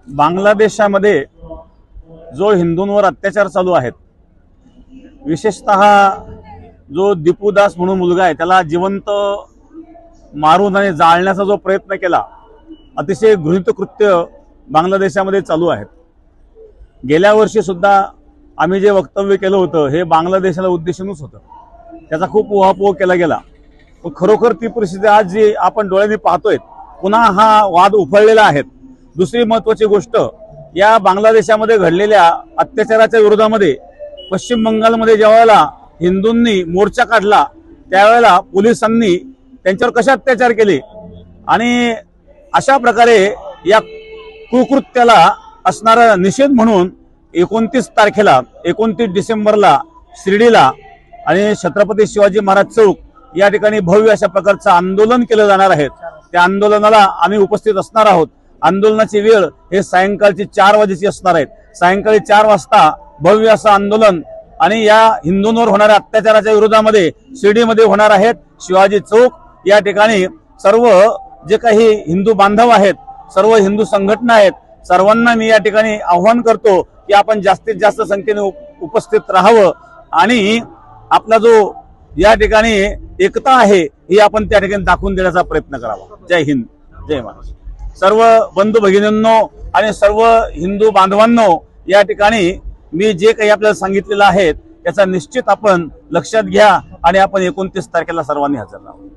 बांगलादेशामध्ये जो हिंदूंवर अत्याचार चालू आहेत, विशेषतः जो दीपू दास म्हणून मुलगा आहे त्याला जिवंत मारून आणि जाळण्याचा जो प्रयत्न केला, अतिशय घृणित कृत्य बांगलादेशामध्ये चालू आहेत। गेल्या वर्षी सुद्धा आम्ही जे वक्तव्य केलं होतं हे बांगलादेशाला उद्देशूनच होतं, त्याचा खूप उहापोह केला गेला। पण खरोखर ती परिस्थिती आज जी आपण डोळ्यांनी पाहतोय, पुन्हा हा वाद उफाळलेला आहे। दुसरी महत्त्वाची गोष्ट, या बांगलादेशामध्ये घडलेल्या अत्याचाराच्या विरोधामध्ये पश्चिम बंगालमध्ये ज्यावेळेला हिंदूंनी मोर्चा काढला त्यावेळेला पोलिसांनी त्यांच्यावर कसे अत्याचार केले आणि अशा प्रकारे या कुकृत्याला असणारा निषेध म्हणून 29 तारखेला 29 डिसेंबरला शिर्डीला आणि छत्रपती शिवाजी महाराज चौक या ठिकाणी भव्य अशा प्रकारचं आंदोलन केलं जाणार आहे। त्या आंदोलनाला आम्ही उपस्थित असणार आहोत। आंदोलनाची वेळ हे सायंकाळची 4 वाजेची असणार आहे। सायंकाळी 4 वाजता भव्य असं आंदोलन आणि या हिंदूंवर होणाऱ्या अत्याचाराच्या विरोधामध्ये शिर्डीमध्ये होणार आहेत। शिवाजी चौक या ठिकाणी सर्व जे काही हिंदू बांधव आहेत, सर्व हिंदू संघटना आहेत, सर्वांना मी या ठिकाणी आव्हान करतो की आपण जास्तीत जास्त संख्येने उपस्थित राहावं आणि आपला जो या ठिकाणी एकता आहे ही आपण त्या ठिकाणी दाखवून देण्याचा प्रयत्न करावा। जय हिंद, जय महाराष्ट्र। सर्व बंधू भगिनींनो आणि सर्व हिंदू बांधवांनो, या ठिकाणी मी जे काही आपल्याला सांगितलेलं आहे त्याचा निश्चित आपण लक्षात घ्या आणि आपण 29 तारखेला सर्वांनी हजर राहावं।